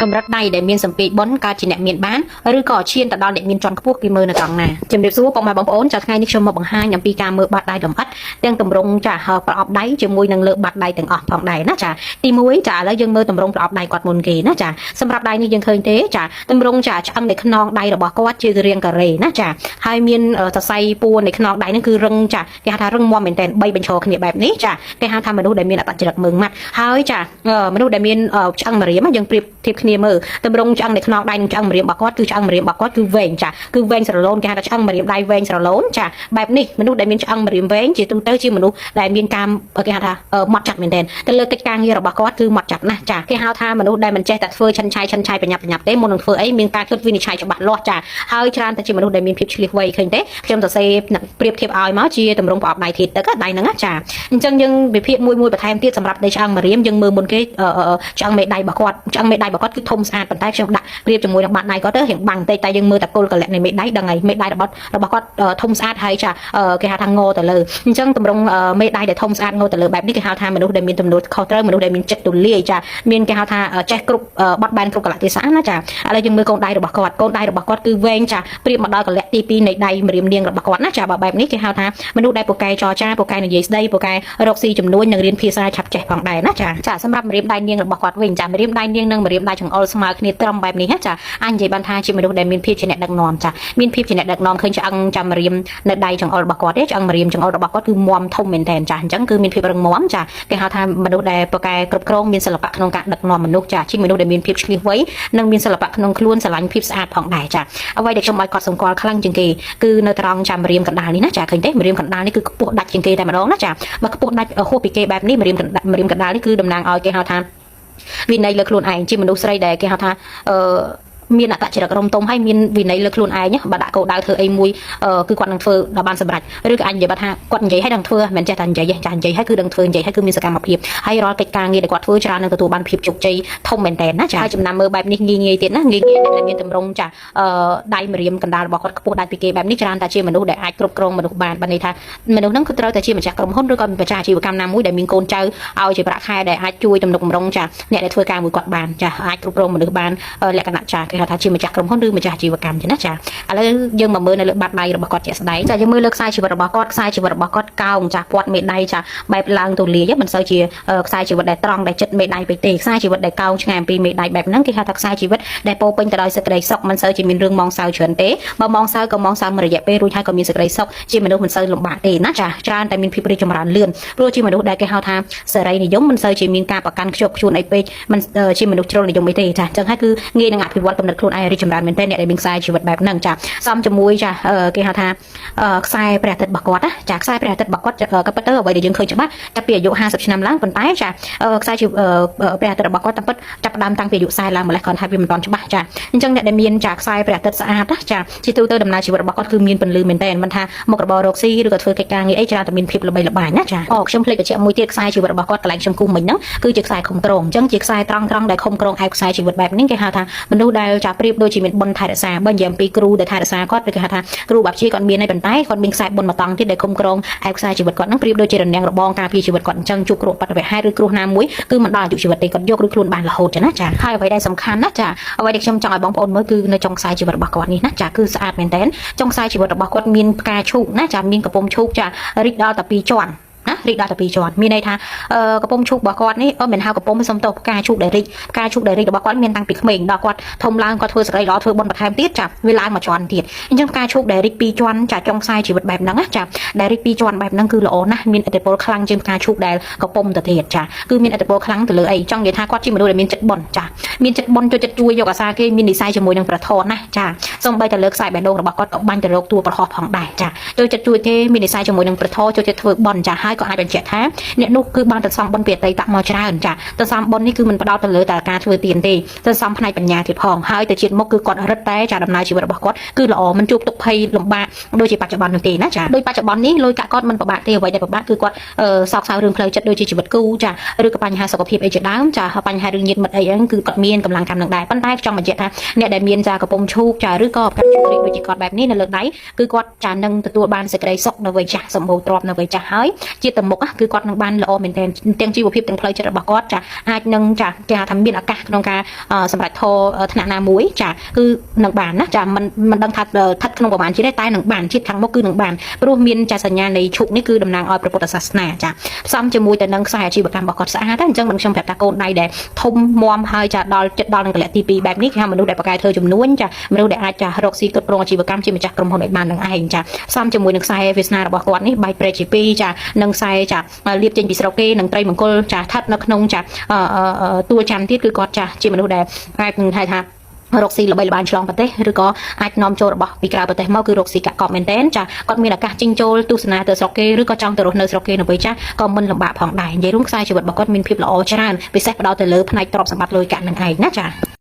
កម្រិតដៃដែលមានសម្ពាធបុណ្យកើតជាអ្នកមានបានឬក៏ឈានទៅដល់អ្នកមានជាន់ខ្ពស់គេមើលនៅត្រង់ណាជំរាបសួរពុកម៉ែបងប្អូនចាថ្ងៃនេះខ្ញុំមកបង្ហាញអំពីការមើលបាតដៃលម្អិតទាំងទម្រង់ចាប្រអប់ដៃជាមួយនឹងលើបាតដៃទាំងអស់ផងដែរណាចាទី1ចាឥឡូវយើងមើលទម្រង់ប្រអប់ដៃគាត់មុនគេណាចាសម្រាប់ដៃនេះយើងឃើញទេចាទម្រង់ចាឆ្អឹងនៃខ្នងដៃរបស់គាត់ជារាងការ៉េណាចាហើយមានសរសៃពួរនៃខ្នងដៃនេះគឺរឹងចាគេហៅថារឹងមាំមែនតើ3បញ្ឈរគ្នាបែបនេះចាគេហៅថាមនុស្សដែលមានអត្តចរិតមើងម៉ាត់ហើយចាមនុស្សដែលមានឆ្អឹងម្រាមយើងប្រៀបធៀបគ្នាមើលទម្រង់ឆ្អឹងនៃខ្នងដៃនិងឆ្អឹងម្រាមរបស់គាត់គឺឆ្អឹងម្រាមរបស់គាត់គឺវែងចាគឺវែងស្រឡូនគេហៅថាឆ្អឹងម្រាមដៃវែងស្រឡូនចាបែបនេះមនុស្សដែលមានឆ្អឹងម្រាមវែងជាទូទៅជាមនុស្សដែលមានការគេហៅថាម៉ត់ចាត់មែនតើទៅលើកិច្ចការងាររបស់គាត់គឺម៉ត់ចាត់ណាស់ចាគេហៅថាមនុស្សដែលមិនចេះតែធ្វើឆិនឆាយបញ្ញាប់ទេមុននឹងធ្វើអីមានការគិតវិនិច្ឆ័យច្បាស់លាស់ចាហើយច្រើនតែជាមនុស្សដែលមានភាពឆ្លៀសវៃឃើញទេខ្ញុំសរសេរប្រៀបធៀបឲ្យមកជាទម្រង់ប្រអប់ដៃធាតុទឹកដៃហ្នឹងចាអញ្ចឹងយើងវិភាគមួយបន្ថែមទៀតសម្រាប់នៃឆ្អឹងម្រាមយើងមើលមុនគេឆ្អឹងមេដៃរបស់គាត់ឆ្អឹងមេដៃរបស់គាត់គឺធំស្អាតប៉ុន្តែខ្ញុំដាក់ប្រៀបជាមួយនឹងបាតដៃគាត់ទៅរៀងបាំងបន្តិចតែយើងមើលតែគល់កលៈនៃមេដៃដឹងហើយមេដៃរបស់គាត់ធំស្អាតហើយចាគេហៅថាងទៅលើអញ្ចឹងទម្រង់មេដៃដែលធំស្អាតងទៅលើបែបនេះគេហៅថាមនុស្សដែលមានទំនួលខុសត្រូវមនុស្សដែលមានចិត្តទូលាយចាមានគេហៅថាចេះគ្រប់បត់បែនគ្រប់កលៈទេសៈណាចាឥឡូវយើងមើលកូនដៃរបស់គាត់គឺវែងចាប្រៀបមកដល់កលៈទី2នៃដៃម្រាមនាងរបស់គាត់ណាចាបែបនេះគេហៅថាមនុស្សដែលពូកែចរចាពូកែនិយាយស្ដីពូកែរកស៊ីចំនួននិងរៀនភាសាឆាប់ចេះផងដែរណាចាសម្រាប់ម្រាមដៃនាងរបស់គាត់វិញចាម្រាមដៃនាងនិងម្រាមដៃចង្អុលស្មើគ្នាត្រឹមបែបនេះចាអាចនិយាយបានថាជាមនុស្សដែលមានភាពជាអ្នកដឹកនាំចាមានភាពជាអ្នកដឹកនាំឃើញឆ្អឹងចាំម្រាមនៅដៃចង្អុលរបស់គាត់ទេឆ្អឹងម្រាមចង្អុលរបស់គាត់គឺមាំធំមែនតើចាអញ្ចឹងគឺមានភាពរឹងមាំចាគេហៅថាមនុស្សដែលពូកែគ្រប់គ្រងមានសិល្បៈក្នុងការដឹកនាំមនុស្សចាជាមនុស្សដែលមានភាពឆ្លៀសវៃនិងមានសិល្បៈក្នុងខ្លួនស្រឡាញ់ភាពស្អាតផងដែរចាអ្វីដែលខ្ញុំឲ្យគាត់សម្គាល់ខ្លាំងជាងគេគឺនៅត្រង់ចាំម្រាមកណ្ដាលនេះណាចាឃើញទេម្រាមកណ្ដាលនេះគឺខ្ពស់ដាច់ជាងគេតែម្ដងណាចាបើខ្ពស់ដាច់ហួសពីគេបែបនេះម្រាមកណ្ដាលនេះគឺតំណាងឲ្យគេហៅថាវិន័យលើខ្លួនឯងជាមនុស្សស្រីដែលគេហៅថាមានអត្តចរិតរំទុំហើយមានវិន័យលើខ្លួនឯងបើដាក់គោលដៅធ្វើអីមួយគឺគាត់នឹងធ្វើដល់បានសម្រេចឬក៏អាចនិយាយថាគាត់និយាយឲ្យដឹងធ្វើមិនចេះតែនិយាយចានិយាយឲ្យគឺដឹងធ្វើនិយាយឲ្យគឺមានសកម្មភាពហើយរាល់កិច្ចការងារដែលគាត់ធ្វើច្រើននឹងទទួលបានភាពជោគជ័យធំមែនតើណាចាហើយចំណាំមើលបែបនេះងាយទៀតណាងាយដែលមានតម្រង់ចាដៃម្រាមកណ្ដាលរបស់គាត់ខ្ពស់ដាច់ពីគេបែបនេះច្រើនតែជាមនុស្សដែលអាចគ្រប់គ្រងមនុស្សបានបានន័យថាមនុស្សហ្នឹងគឺត្រូវតែជាម្ចាស់ក្រុមហ៊ុនឬក៏ម្ចាស់អាជីវកម្មណាមួយដែលមានកូនចៅឲ្យជាប្រាក់ខែដែលអាចជួយទំនុកបំរុងចាអ្នកដែលធ្វើការមួយគាត់បានចាអាចគ្រប់គ្រងមនុស្សបានលក្ខណៈចាគេហៅថាជាម្ចាស់ក្រុមហ៊ុនឬម្ចាស់អាជីវកម្មទេណាចាឥឡូវយើងមកមើលនៅលើបាតដៃរបស់គាត់ជាក់ស្ដែងចាយើងមើលលើខ្សែជីវិតរបស់គាត់ខ្សែជីវិតរបស់គាត់កោងចាពាត់មេដៃចាបែបឡើងទូលាយមិនសូវជាខ្សែជីវិតដែលត្រង់ដែលចិត្តមេដៃពេកទេខ្សែជីវិតដែលកោងឆ្ងាយអំពីមេដៃបែបហ្នឹងគេហៅថាខ្សែជីវិតដែលពោពេញទៅដោយសេចក្តីសុខមិនសូវជាមានរឿងម៉ងសៅច្រើនទេបើម៉ងសៅក៏ម៉ងសៅមួយរយៈពេលរួចហើយក៏មានសេចក្តីសុខជាមនុស្សមិនសូវលំបាកទេណាចាច្រើនតែមានភាពរីកចម្រើនលឿនព្រោះជាមនុស្សដែលគេហៅថាសេរីនិយមមិនសូវជាមានការប្រកាន់ខ្ជាប់ខ្ជួនអីពេកមិនជាមនុស្សជ្រុលនិយមអីទេចាអញ្ចឹងហើយគឺងាយនឹងអភិវឌ្ឍគំនិតខ្លួនឯងរីកចម្រើនមែនទែនអ្នកដែលមានខ្សែជីវិតបែបហ្នឹងចាសំជាមួយចាគេហៅថាខ្សែព្រះអាទិត្យរបស់គាត់ណាចាខ្សែព្រះអាទិត្យរបស់គាត់ក៏ពិតទៅអ្វីដែលយើងឃើញច្បាស់ចាប់ពីអាយុ50ឆ្នាំឡើងប៉ុន្តែចាខ្សែព្រះអាទិត្យរបស់គាត់តាមពិតចាប់ផ្ដើមតាំងពីអាយុ40ឡើងម្លេះគាត់ថាវាមិនទាន់ច្បាស់ចាអញ្ចឹងអ្នកដែលមានចាខ្សែព្រះអាទិត្យស្អាតណាចាជាទូទៅដំណើរជីវិតរបស់គាត់គឺមានពន្លឺមែនទែនមិនថាមុខរបររកស៊ីឬក៏ធ្វើកិច្ចការងារអីច្រើនតែមានភាពល្បីល្បាញណាចាខ្ញុំភ្លេចបញ្ជាក់មួយទៀតខ្សែជីវិតរបស់គាត់កន្លែងខ្ញុំគូមិញហ្នឹងគឺជាខ្សែខំក្រងអញ្ចឹងជាខ្សែត្រង់ដែលខំក្រងឯខ្សែជីវិតបែបនេះគេហៅថាមនុស្សដែលចាប្រៀបដូចជាមានបុណ្យថែរក្សាបើនិយាយអំពីគ្រូដែលថែរក្សាគាត់គេហៅថាគ្រូបាប់ជាគាត់មានហើយប៉ុន្តែគាត់មានខ្សែបុណ្យមួយតង់ទៀតដែលគុំក្រងឯខ្សែជីវិតគាត់ហ្នឹងប្រៀបដូចជារនាំងរបងការពារជីវិតគាត់អញ្ចឹងជួបគ្រោះបាតុភហេតុឬគ្រោះណាមួយគឺមិនដល់អាយុជីវិតទេគាត់យកឬខ្លួនបានរហូតចឹងណាចាហើយអ្វីដែលសំខាន់ណាចាអ្វីដែលខ្ញុំចង់ឲ្យបងប្អូនមើលគឺនៅចុងខ្សែជីវិតរបស់គាត់នេះណាចាគឺស្អាតមែនតើចុងខ្សែជីវិតរបស់គាត់មានផ្កាឈូកណាចាមានកំពុំឈូកចារីកដល់តែ2ជាន់ណារីកដល់តែ2ជាន់មានន័យថាកំពុំឈូករបស់គាត់នេះមិនហៅកំពុំសំទោសផ្កាឈូកដែលរីករបស់គាត់មានតាំងពីក្មេងដល់គាត់ធំឡើងគាត់ធ្វើសេរីល្អធ្វើបុណ្យបន្ថែមទៀតចាវាឡើងមួយជាន់ទៀតអញ្ចឹងផ្កាឈូកដែលរីក2ជាន់ចាចុងខ្សែជីវិតបែបហ្នឹងចាដែលរីក2ជាន់បែបហ្នឹងគឺល្អណាស់មានឥទ្ធិពលខ្លាំងជាងផ្កាឈូកដែលកំពុំទៅទៀតចាគឺមានឥទ្ធិពលខ្លាំងទៅលើអីចង់និយាយថាគាត់ជាមនុស្សដែលមានចិត្តបុណ្យចាមានចិត្តបុណ្យចូលចិត្តជួយយកអាសាគេមាននិស្ស័យជាមួយនឹងប្រធនណាចាសូម្បីតែលើខ្សែបេះដូងរបស់គាត់ក៏បាញ់ទៅរកតួប្រហោះផងដែរចាចូលចិត្តជួយគេមាននិស្ស័យជាមួយនឹងប្រធនចូលចិត្តធ្វើបុណ្យចាហើយក៏អាចបញ្ជាក់ថាអ្នកនោះគឺបានទៅសំបុណ្យពីអតីតមកច្រើនចាទៅសំបុណ្យនេះគឺមិនផ្ដោតទៅលើតែការធ្វើទានទេទៅសំផ្នែកបញ្ញាទៀតផងហើយទៅជាតិមុខគឺគាត់រឹតតែចាដំណើរជីវិតរបស់គាត់គឺល្អមិនជួបទុក្ខភ័យលំបាកដូចជាបច្ចុប្បន្ននោះទេណាចាដោយបច្ចុប្បន្ននេះលុយកាក់គាត់មិនពិបាកទេអ្វីដែលពិបាកគឺគាត់សោកសៅរឿងផ្លូវចិត្តដូចជាជីវិតគូចាឬក៏បញ្ហាសុខភាពអីជាដើមចាបញ្ហារឿងញាតិមិត្តអីហ្នឹងគឺគាត់មានកម្លាំងកម្មនឹងដែរប៉ុន្តែចង់បញ្ជាក់ថាអ្នកដែលមានចាកំពុងឈូកចាឬក៏ផ្កាឈ ជម្រាបដូចជាគាត់បែបនេះនៅលើដៃគឺគាត់ចានឹងទទួលបានសេចក្តីសុខនៅវ័យចាស់សម្បូរទ្រព្យនៅវ័យចាស់ហើយជាទៅមុខគឺគាត់នឹងបានល្អមែនទែនទាំងជីវភាពទាំងផ្លូវចិត្តរបស់គាត់ចាអាចនឹងចាគេថាមានឱកាសក្នុងការសម្រាប់ធរថ្នាក់ណាមួយចាគឺនឹងបានណាចាមិនដឹងថាស្ថិតក្នុងប្រមាណជាតិតែនឹងបានជាតិខាងមុខគឺនឹងបានព្រោះមានចាសញ្ញានៃឈុកនេះគឺតំណាងឲ្យព្រះពុទ្ធសាសនាចាផ្សំជាមួយទៅនឹងខ្សែអាជីវកម្មរបស់គាត់ស្អាតតែអញ្ចឹងខ្ញុំប្រាប់ថាកូនដៃដែលធំមាំហើយចាដល់ចិត្តដល់នឹងកលៈទី2បែបនេះគេហៅមនុស្សដែលបកកែធ្វើចំនួនចាមនុស្សដែលអាចចារកស៊ីគ្រប់គ្រងអាជីវកម្មជាម្ចាស់ក្រុមហ៊ុនឲ្យបាននឹងឯងចាផ្សំជាមួយនឹងខ្សែវាសនារបស់គាត់នេះបែកព្រែកជា2ចានឹងខ្សែចាលៀបចេញពីស្រុកគេនឹងត្រីមង្គលចាស្ថិតនៅក្នុងចាតួច័ន្ទទៀតគឺគាត់ចាជាមនុស្សដែលអាចនឹងហៅថារកស៊ីល្បីល្បាញឆ្លងប្រទេសឬក៏អាចនាំចូលរបស់ពីក្រៅប្រទេសមកគឺរកស៊ីកាក់កប់មែនតែនចាគាត់មានឱកាសចិញ្ចូលទស្សនាទៅស្រុកគេឬក៏ចង់ទៅរស់នៅស្រុកគេនៅពេលចាស់ក៏មិនលំបាកផងដែរនិយាយរួមខ្សែជីវិតរបស់គាត់មានភាពល្អច្រើនពិសេសផ្ដោតទៅលើផ្នែកទ្រព្យសម្បត្តិលុយកាក់នឹងឯងណាចា